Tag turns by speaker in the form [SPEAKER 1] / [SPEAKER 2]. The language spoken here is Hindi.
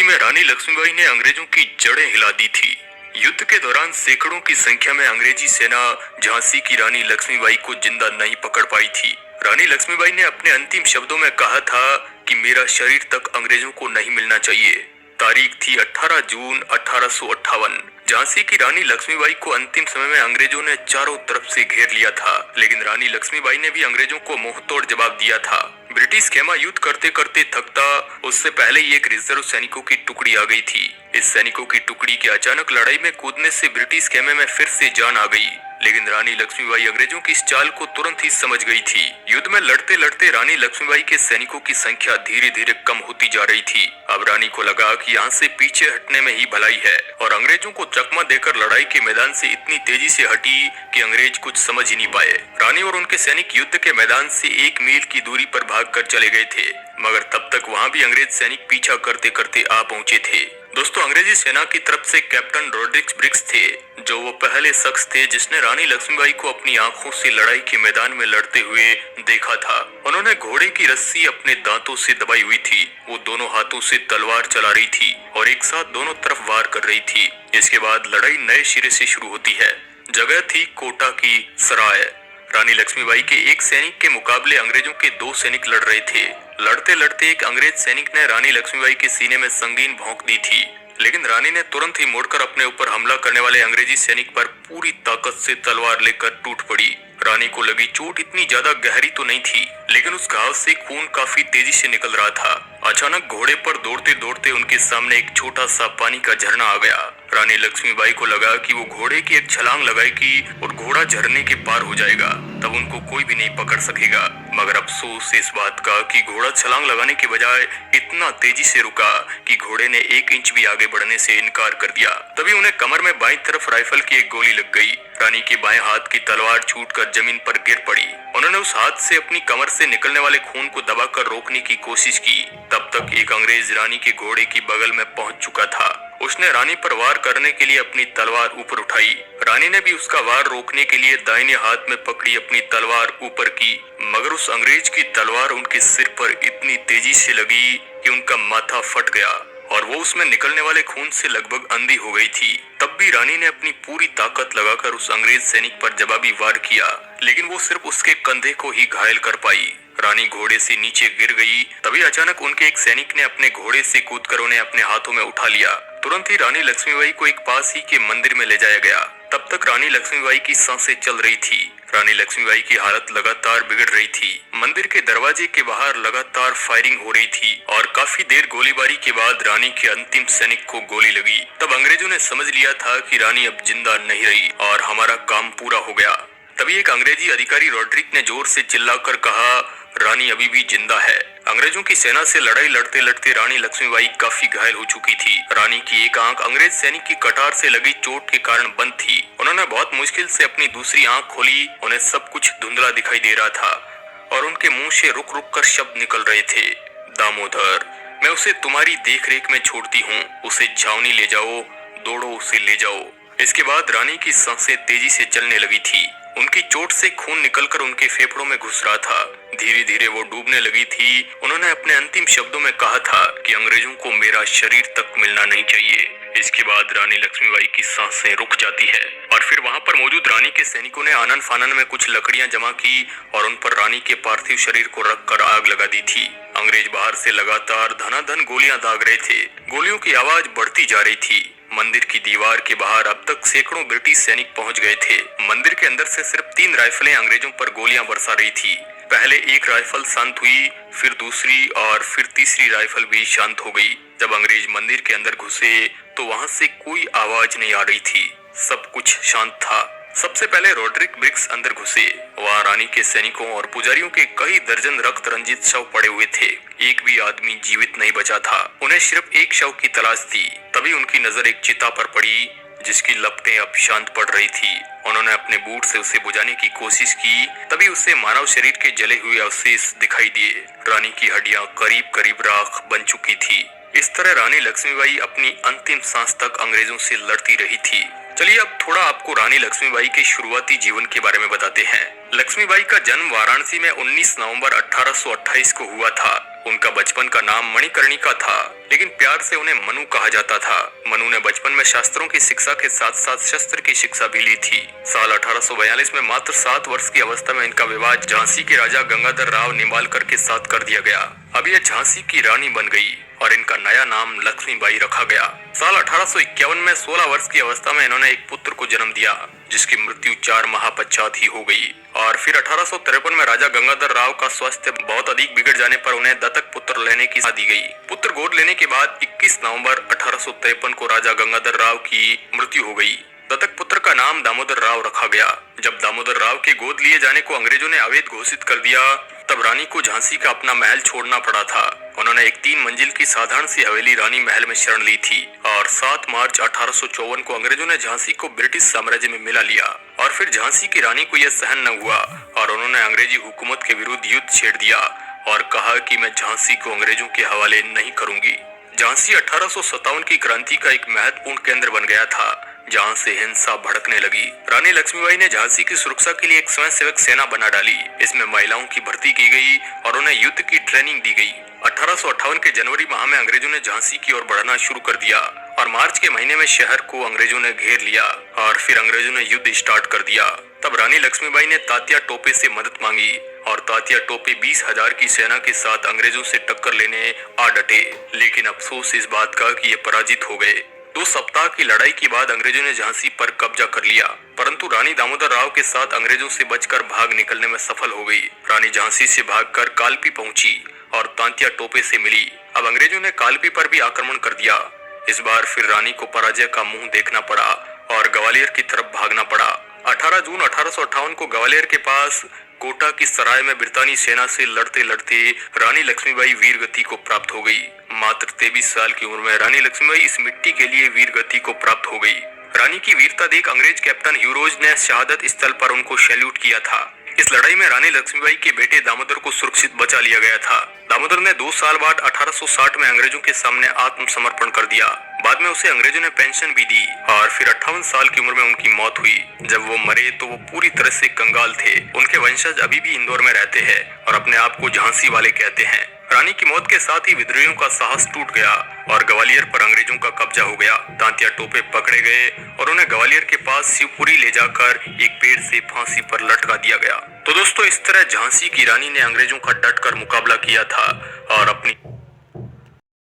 [SPEAKER 1] में रानी लक्ष्मीबाई ने अंग्रेजों की जड़ें हिला दी थी। युद्ध के दौरान सैकड़ों की संख्या में अंग्रेजी सेना झांसी की रानी लक्ष्मीबाई को जिंदा नहीं पकड़ पाई थी। रानी लक्ष्मीबाई ने अपने अंतिम शब्दों में कहा था कि मेरा शरीर तक अंग्रेजों को नहीं मिलना चाहिए। तारीख थी 18 जून 1858। झांसी की रानी लक्ष्मीबाई को अंतिम समय में अंग्रेजों ने चारों तरफ से घेर लिया था, लेकिन रानी लक्ष्मीबाई ने भी अंग्रेजों को मुंहतोड़ जवाब दिया था। ब्रिटिश खेमा युद्ध करते करते थकता उससे पहले ही एक रिजर्व सैनिकों की टुकड़ी आ गई थी। इस सैनिकों की टुकड़ी के अचानक लड़ाई में कूदने से ब्रिटिश खेमे में फिर से जान आ गई, लेकिन रानी लक्ष्मीबाई अंग्रेजों की इस चाल को तुरंत ही समझ गई थी। युद्ध में लड़ते लड़ते रानी लक्ष्मीबाई के सैनिकों की संख्या धीरे धीरे कम होती जा रही थी। अब रानी को लगा कि यहाँ से पीछे हटने में ही भलाई है, और अंग्रेजों को चकमा देकर लड़ाई के मैदान से इतनी तेजी से हटी कि अंग्रेज कुछ समझ ही नहीं पाए। रानी और उनके सैनिक युद्ध के मैदान से 1 मील की दूरी पर भागकर चले गए थे, मगर तब तक वहाँ भी अंग्रेज सैनिक पीछा करते करते आ पहुँचे थे। दोस्तों, अंग्रेजी सेना की तरफ से कैप्टन रॉड्रिक ब्रिग्स थे, जो वो पहले शख्स थे जिसने रानी लक्ष्मीबाई को अपनी आंखों से लड़ाई के मैदान में लड़ते हुए देखा था। उन्होंने घोड़े की रस्सी अपने दांतों से दबाई हुई थी। वो दोनों हाथों से तलवार चला रही थी और एक साथ दोनों तरफ वार कर रही थी। इसके बाद लड़ाई नए सिरे से शुरू होती है। जगह थी कोटा की सराय। रानी लक्ष्मीबाई के एक सैनिक के मुकाबले अंग्रेजों के 2 सैनिक लड़ रहे थे। लड़ते लड़ते एक अंग्रेज सैनिक ने रानी लक्ष्मीबाई के सीने में संगीन भोंक दी थी, लेकिन रानी ने तुरंत ही मुड़कर अपने ऊपर हमला करने वाले अंग्रेजी सैनिक पर पूरी ताकत से तलवार लेकर टूट पड़ी। रानी को लगी चोट इतनी ज्यादा गहरी तो नहीं थी, लेकिन उस घाव से खून काफी तेजी से निकल रहा था। अचानक घोड़े पर दौड़ते दौड़ते उनके सामने एक छोटा सा पानी का झरना आ गया। रानी लक्ष्मीबाई को लगा कि वो घोड़े की एक छलांग लगाएगी और घोड़ा झरने के पार हो जाएगा, तब उनको कोई भी नहीं पकड़ सकेगा। मगर अफसोस इस बात का कि घोड़ा छलांग लगाने के बजाय इतना तेजी से रुका कि घोड़े ने 1 इंच भी आगे बढ़ने से इनकार कर दिया। तभी उन्हें कमर में बाईं तरफ राइफल की एक गोली लग गई। रानी के बाएं हाथ की तलवार छूटकर जमीन पर गिर पड़ी। उन्होंने उस हाथ से अपनी कमर से निकलने वाले खून को दबाकर रोकने की कोशिश की। तब तक एक अंग्रेज रानी के घोड़े की बगल में पहुंच चुका था। उसने रानी पर वार करने के लिए अपनी तलवार ऊपर उठाई। रानी ने भी उसका वार रोकने के लिए दाहिने हाथ में पकड़ी अपनी तलवार ऊपर की, मगर उस अंग्रेज की तलवार उनके सिर पर इतनी तेजी से लगी कि उनका माथा फट गया और वो उसमें निकलने वाले खून से लगभग अंधी हो गई थी। तब भी रानी ने अपनी पूरी ताकत लगाकर उस अंग्रेज सैनिक पर जवाबी वार किया, लेकिन वो सिर्फ उसके कंधे को ही घायल कर पाई। रानी घोड़े से नीचे गिर गई। तभी अचानक उनके एक सैनिक ने अपने घोड़े से कूदकर उन्हें अपने हाथों में उठा लिया। तुरंत ही रानी लक्ष्मीबाई को एक पास ही के मंदिर में ले जाया गया। तब तक रानी लक्ष्मीबाई की सांसें चल रही थी। रानी लक्ष्मीबाई की हालत लगातार बिगड़ रही थी। मंदिर के दरवाजे के बाहर लगातार फायरिंग हो रही थी और काफी देर गोलीबारी के बाद रानी के अंतिम सैनिक को गोली लगी। तब अंग्रेजों ने समझ लिया था कि रानी अब जिंदा नहीं रही और हमारा काम पूरा हो गया। तभी एक अंग्रेजी अधिकारी रॉड्रिक ने जोर से चिल्लाकर कहा, रानी अभी भी जिंदा है। अंग्रेजों की सेना से लड़ाई लड़ते लड़ते रानी लक्ष्मीबाई काफी घायल हो चुकी थी। रानी की एक आंख अंग्रेज सैनिक की कटार से लगी चोट के कारण बंद थी। उन्होंने बहुत मुश्किल से अपनी दूसरी आंख खोली। उन्हें सब कुछ धुंधला दिखाई दे रहा था और उनके मुंह से रुक रुक कर शब्द निकल रहे थे। दामोदर, मैं उसे तुम्हारी देख रेख में छोड़ती हूँ। उसे छावनी ले जाओ, दौड़ो उसे ले जाओ। इसके बाद रानी की सांसें तेजी से चलने लगी थी। उनकी चोट से खून निकलकर उनके फेफड़ों में घुस रहा था। धीरे धीरे वो डूबने लगी थी। उन्होंने अपने अंतिम शब्दों में कहा था कि अंग्रेजों को मेरा शरीर तक मिलना नहीं चाहिए। इसके बाद रानी लक्ष्मीबाई की सांसें रुक जाती है और फिर वहां पर मौजूद रानी के सैनिकों ने आनन फानन में कुछ लकड़ियां जमा की और उन पर रानी के पार्थिव शरीर को रखकर आग लगा दी थी। अंग्रेज बाहर से लगातार धनाधन गोलियां दाग रहे थे। गोलियों की आवाज बढ़ती जा रही थी। मंदिर की दीवार के बाहर अब तक सैकड़ों ब्रिटिश सैनिक पहुंच गए थे। मंदिर के अंदर से सिर्फ 3 राइफलें अंग्रेजों पर गोलियां बरसा रही थी। पहले एक राइफल शांत हुई, फिर दूसरी और फिर तीसरी राइफल भी शांत हो गई। जब अंग्रेज मंदिर के अंदर घुसे तो वहां से कोई आवाज नहीं आ रही थी। सब कुछ शांत था। सबसे पहले रॉड्रिक ब्रिग्स अंदर घुसे। वहाँ रानी के सैनिकों और पुजारियों के कई दर्जन रक्त रंजित शव पड़े हुए थे। एक भी आदमी जीवित नहीं बचा था। उन्हें सिर्फ एक शव की तलाश थी। तभी उनकी नजर एक चिता पर पड़ी जिसकी लपटें अब शांत पड़ रही थी। उन्होंने अपने बूट से उसे बुझाने की कोशिश की। तभी उसे मानव शरीर के जले हुए अवशेष दिखाई दिए। रानी की हड्डियां करीब करीब राख बन चुकी थी। इस तरह रानी लक्ष्मीबाई अपनी अंतिम सांस तक अंग्रेजों से लड़ती रही थी। चलिए अब थोड़ा आपको रानी लक्ष्मीबाई के शुरुआती जीवन के बारे में बताते हैं। लक्ष्मीबाई का जन्म वाराणसी में 19 नवंबर 1828 को हुआ था। उनका बचपन का नाम मणिकर्णिका था, लेकिन प्यार से उन्हें मनु कहा जाता था। मनु ने बचपन में शास्त्रों की शिक्षा के साथ साथ शस्त्र की शिक्षा भी ली थी। साल 1842 में मात्र 7 वर्ष की अवस्था में इनका विवाह झांसी के राजा गंगाधर राव निंबालकर के साथ कर दिया गया। अब ये झांसी की रानी बन गई और इनका नया नाम लक्ष्मीबाई रखा गया। साल 1851 में 16 वर्ष की अवस्था में इन्होंने एक पुत्र को जन्म दिया, जिसकी मृत्यु 4 माह पश्चात ही हो गई। और फिर 1853 में राजा गंगाधर राव का स्वास्थ्य बहुत अधिक बिगड़ जाने पर उन्हें दत्तक पुत्र लेने की सलाह दी गई। पुत्र गोद लेने के बाद 21 नवंबर 1853 को राजा गंगाधर राव की मृत्यु हो गई। दत्तक पुत्र का नाम दामोदर राव रखा गया। जब दामोदर राव के गोद लिए जाने को अंग्रेजों ने अवैध घोषित कर दिया, तब रानी को झांसी का अपना महल छोड़ना पड़ा था। उन्होंने एक 3 मंजिल की साधारण सी हवेली रानी महल में शरण ली थी और 7 मार्च 1854 को अंग्रेजों ने झांसी को ब्रिटिश साम्राज्य में मिला लिया। और फिर झांसी की रानी को यह सहन न हुआ और उन्होंने अंग्रेजी हुकूमत के विरुद्ध युद्ध छेड़ दिया और कहा कि मैं झांसी को अंग्रेजों के हवाले नहीं करूंगी। झांसी 1857 की क्रांति का एक महत्वपूर्ण केंद्र बन गया था, जहां से हिंसा भड़कने लगी। रानी लक्ष्मीबाई ने झांसी की सुरक्षा के लिए एक स्वयंसेवक सेना बना डाली। इसमें महिलाओं की भर्ती की गई और उन्हें युद्ध की ट्रेनिंग दी गई। 1858 के जनवरी माह में अंग्रेजों ने झांसी की ओर बढ़ना शुरू कर दिया और मार्च के महीने में शहर को अंग्रेजों ने घेर लिया और फिर अंग्रेजों ने युद्ध स्टार्ट कर दिया। तब रानी लक्ष्मीबाई ने तात्या टोपे से मदद मांगी और तात्या टोपे 20,000 की सेना के साथ अंग्रेजों से टक्कर लेने आ डटे, लेकिन अफसोस इस बात का कि ये पराजित हो गए। 2 सप्ताह की लड़ाई के बाद अंग्रेजों ने झांसी पर कब्जा कर लिया, परंतु रानी दामोदर राव के साथ अंग्रेजों से बचकर भाग निकलने में सफल हो गई। रानी झांसी से भागकर कालपी पहुंची और तात्या टोपे से मिली। अब अंग्रेजों ने कालपी पर भी आक्रमण कर दिया। इस बार फिर रानी को पराजय का मुंह देखना पड़ा और ग्वालियर की तरफ भागना पड़ा। 18 जून 1858 को ग्वालियर के पास कोटा की सराय में ब्रितानी सेना से लड़ते लड़ते रानी लक्ष्मीबाई वीर गति को प्राप्त हो गई। मात्र 23 साल की उम्र में रानी लक्ष्मीबाई इस मिट्टी के लिए वीर गति को प्राप्त हो गई। रानी की वीरता देख अंग्रेज कैप्टन ह्यूरोज ने शहादत स्थल पर उनको सैल्यूट किया था। इस लड़ाई में रानी लक्ष्मीबाई के बेटे दामोदर को सुरक्षित बचा लिया गया था। दामोदर ने 2 साल बाद 1860 में अंग्रेजों के सामने आत्मसमर्पण कर दिया। बाद में उसे अंग्रेजों ने पेंशन भी दी और फिर 58 साल की उम्र में उनकी मौत हुई। जब वो मरे तो वो पूरी तरह से कंगाल थे। उनके वंशज अभी भी इंदौर में रहते हैं और अपने आप को झांसी वाले कहते हैं। रानी की मौत के साथ ही विद्रोहियों का साहस टूट गया और ग्वालियर पर अंग्रेजों का कब्जा हो गया। तात्या टोपे पकड़े गए और उन्हें ग्वालियर के पास शिवपुरी ले जाकर एक पेड़ से फांसी पर लटका दिया गया। तो दोस्तों, इस तरह झांसी की रानी ने अंग्रेजों का डटकर मुकाबला किया था और अपनी